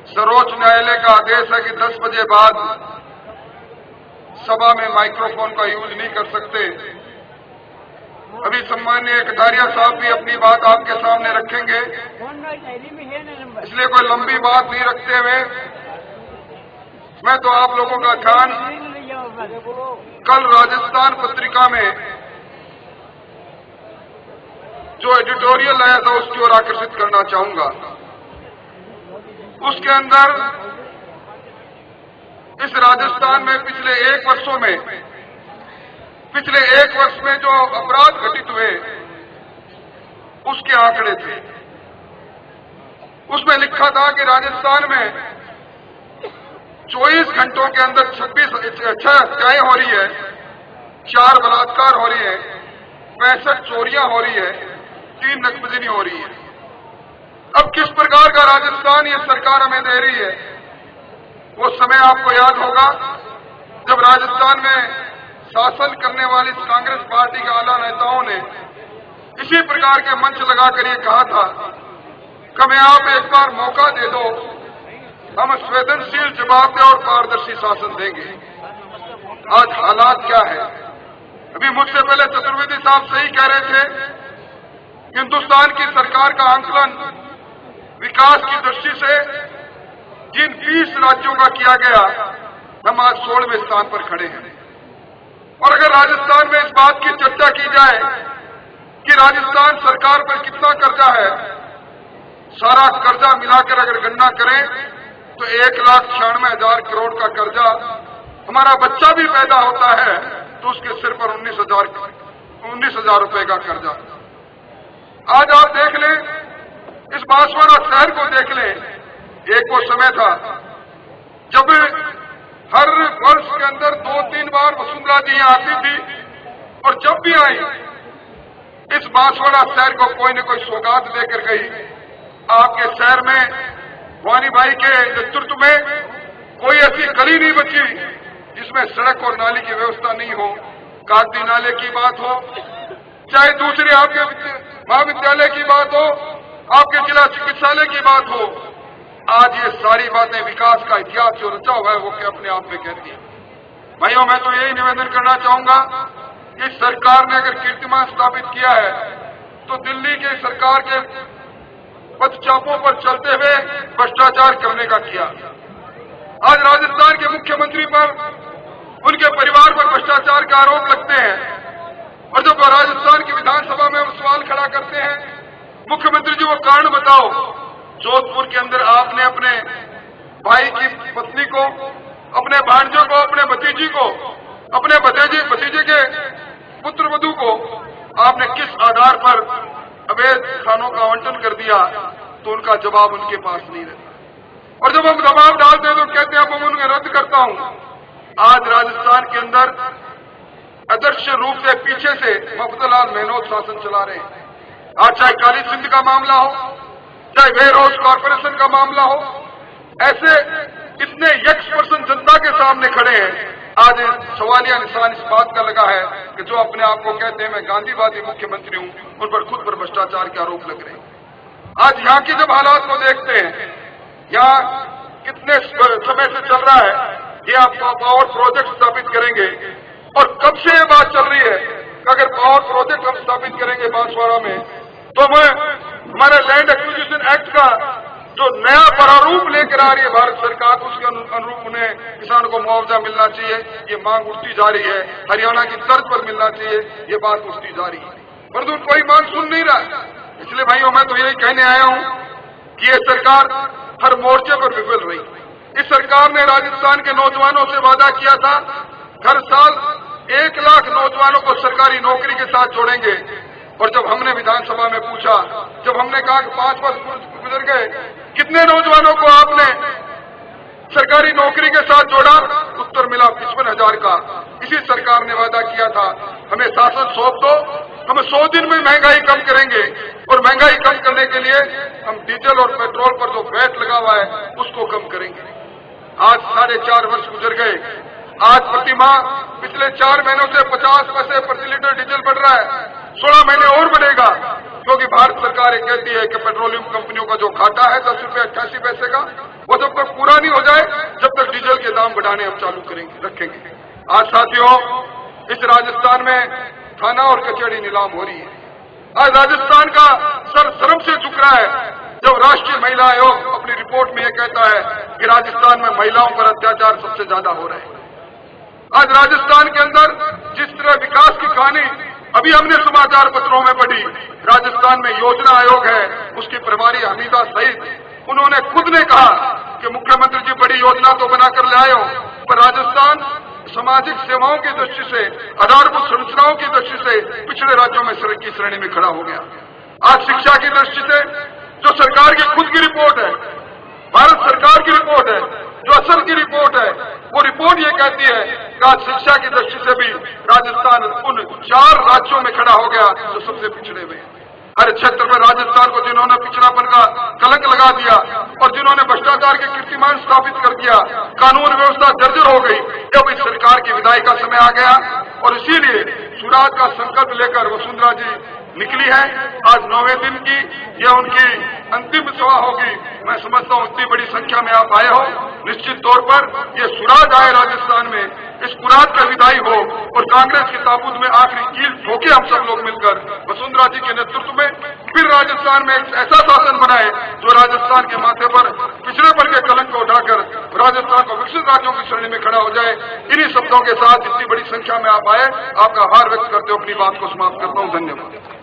सर्वोच्च न्यायालय का आदेश है कि 10 बजे बाद सभा में माइक्रोफोन का यूज नहीं कर सकते। अभी सम्माननीय कटारिया साहब भी अपनी बात आपके सामने रखेंगे, इसलिए कोई लंबी बात नहीं रखते हुए मैं तो आप लोगों का ध्यान कल राजस्थान पत्रिका में जो एडिटोरियल आया था उसकी ओर आकर्षित करना चाहूंगा। उसके अंदर इस राजस्थान में पिछले एक वर्ष में जो अपराध घटित हुए उसके आंकड़े थे। उसमें लिखा था कि राजस्थान में 24 घंटों के अंदर 6 हत्याएं हो रही है, 4 बलात्कार हो रही है, 65 चोरियां हो रही है, 3 नक्सबंदी हो रही है। अब किस प्रकार का राजस्थान ये सरकार हमें दे रही है, वो समय आपको याद होगा जब राजस्थान में शासन करने वाली कांग्रेस पार्टी के आला नेताओं ने इसी प्रकार के मंच लगाकर ये कहा था कि हमें आप एक बार मौका दे दो, हम संवेदनशील, जवाबदेह और पारदर्शी शासन देंगे। आज हालात क्या है? अभी मुझसे पहले चतुर्वेदी साहब सही कह रहे थे, हिंदुस्तान की सरकार का आंकलन विकास की दृष्टि से जिन 20 राज्यों का किया गया, हम आज 16वें स्थान पर खड़े हैं। और अगर राजस्थान में इस बात की चर्चा की जाए कि राजस्थान सरकार पर कितना कर्जा है, सारा कर्जा मिलाकर अगर गणना करें तो 1,96,000 करोड़ का कर्जा, हमारा बच्चा भी पैदा होता है तो उसके सिर पर 19,000 रुपए का कर्जा। आज आप देख लें, इस बांसवाड़ा शहर को देख लें, एक वो समय था जब हर वर्ष के अंदर 2-3 बार वसुंधरा जी यहां आती थी और जब भी आई इस बांसवाड़ा शहर को कोई न कोई सौगात लेकर गई। आपके शहर में वानी भाई के नेतृत्व में कोई ऐसी गली नहीं बची जिसमें सड़क और नाली की व्यवस्था नहीं हो। कागजी नाले की बात हो, चाहे दूसरे आपके महाविद्यालय की बात हो, आपके जिला चिकित्सालय की बात हो, आज ये सारी बातें विकास का इतिहास जो रचा हुआ है वो अपने आप में कहती है। भाइयों, मैं तो यही निवेदन करना चाहूंगा कि सरकार ने अगर कीर्तिमान स्थापित किया है तो दिल्ली की सरकार के पदचापों पर चलते हुए भ्रष्टाचार करने का किया। आज राजस्थान के मुख्यमंत्री पर, उनके परिवार पर भ्रष्टाचार के आरोप लगते हैं और जब राजस्थान की विधानसभा में हम सवाल खड़ा करते हैं, मुख्यमंत्री जी वो कारण बताओ। जोधपुर के अंदर आपने अपने भाई की पत्नी को, अपने भांजों को, अपने भतीजी को, अपने भतीजे के पुत्र वधू को आपने किस आधार पर अवैध खानों का आवंटन कर दिया, तो उनका जवाब उनके पास नहीं रहता। और जब हम दबाव डालते हैं तो कहते हैं अब मैं उन्हें रद्द करता हूं। आज राजस्थान के अंदर अदृश्य रूप से पीछे से मफतलाल मेहनोत शासन चला रहे हैं। आज चाहे काली सिंध का मामला हो, चाहे वेयर हाउस कॉर्पोरेशन का मामला हो, ऐसे इतने यक्ष% जनता के सामने खड़े हैं। आज सवालिया निशान इस बात का लगा है कि जो अपने आप को कहते हैं मैं गांधीवादी मुख्यमंत्री हूं, उन पर खुद पर भ्रष्टाचार के आरोप लग रहे हैं। आज यहाँ की जब हालात को देखते हैं, यहाँ कितने समय से चल रहा है ये आप पावर प्रोजेक्ट स्थापित करेंगे, और कब से ये बात चल रही है कि अगर पावर प्रोजेक्ट हम स्थापित करेंगे बांसवाड़ा में तो हमारे लैंड एक्विजिशन एक्ट का जो नया प्रारूप लेकर आ रही है भारत सरकार, उसके अनुरूप उन्हें किसानों को मुआवजा मिलना चाहिए। ये मांग उठती जा रही है, हरियाणा की तर्ज पर मिलना चाहिए, ये बात उठती जा रही है, परंतु कोई मांग सुन नहीं रहा। इसलिए भाइयों, मैं तो यही कहने आया हूं कि ये सरकार हर मोर्चे पर विफल रही। इस सरकार ने राजस्थान के नौजवानों से वादा किया था हर साल 1 लाख नौजवानों को सरकारी नौकरी के साथ जोड़ेंगे, और जब हमने विधानसभा में पूछा, जब हमने कहा कि 5 वर्ष गुजर गए, कितने नौजवानों को आपने सरकारी नौकरी के साथ जोड़ा, उत्तर मिला 55,000 का। इसी सरकार ने वादा किया था हमें शासन सौंप दो, हम 100 दिन में महंगाई कम करेंगे, और महंगाई कम करने के लिए हम डीजल और पेट्रोल पर जो वैट लगा हुआ है उसको कम करेंगे। आज 4.5 वर्ष गुजर गए, आज प्रति माह पिछले 4 महीनों से 50 पैसे प्रति लीटर डीजल बढ़ रहा है, 16 महीने और बढ़ेगा, क्योंकि भारत सरकार ये कहती है कि पेट्रोलियम कंपनियों का जो घाटा है 10 रुपये 88 पैसे का, वो जब तक पूरा नहीं हो जाए जब तक डीजल के दाम बढ़ाने हम चालू रखेंगे। आज साथियों, इस राजस्थान में थाना और कचहरी नीलाम हो रही है। आज राजस्थान का सर शर्म से झुक रहा है जब राष्ट्रीय महिला आयोग अपनी रिपोर्ट में यह कहता है कि राजस्थान में महिलाओं पर अत्याचार सबसे ज्यादा हो रहा है। आज राजस्थान के अंदर जिस तरह विकास की कहानी अभी हमने समाचार पत्रों में पढ़ी, राजस्थान में योजना आयोग है, उसकी प्रभारी हमीदा सईद उन्होंने खुद ने कहा कि मुख्यमंत्री जी बड़ी योजना तो बनाकर ले आए हो, पर राजस्थान सामाजिक सेवाओं की दृष्टि से, आधारभूत संरचनाओं की दृष्टि से पिछड़े राज्यों में की श्रेणी में खड़ा हो गया। आज शिक्षा की दृष्टि से जो सरकार की खुद की रिपोर्ट है, भारत सरकार की रिपोर्ट है, जो असल की रिपोर्ट है, वो रिपोर्ट ये कहती है कि आज शिक्षा की दृष्टि से भी राजस्थान उन 4 राज्यों में खड़ा हो गया जो सबसे पिछड़े हुए हैं। हर क्षेत्र में राजस्थान को जिन्होंने पिछड़ापन का कलंक लगा दिया और जिन्होंने भ्रष्टाचार के कीर्तिमान स्थापित कर दिया, कानून व्यवस्था जर्जर हो गई, अब इस सरकार की विदाई का समय आ गया और इसीलिए सुराज का संकल्प लेकर वसुंधरा जी निकली है। आज 9वें दिन की यह उनकी अंतिम सभा होगी। मैं समझता हूं इतनी बड़ी संख्या में आप आए हो, निश्चित तौर पर यह सुराज आए राजस्थान में, इस कुराज का विदाई हो और कांग्रेस के ताबूत में आखिरी कील ठोके हम सब लोग मिलकर वसुंधरा जी के नेतृत्व में फिर राजस्थान में एक ऐसा शासन बनाए जो राजस्थान के माथे पर पिछड़ेपन के कलंक को उठाकर राजस्थान को विकसित राज्यों की श्रेणी में खड़ा हो जाए। इन्हीं शब्दों के साथ इतनी बड़ी संख्या में आप आए, आपका आभार व्यक्त करते हुए अपनी बात को समाप्त करता हूं। धन्यवाद।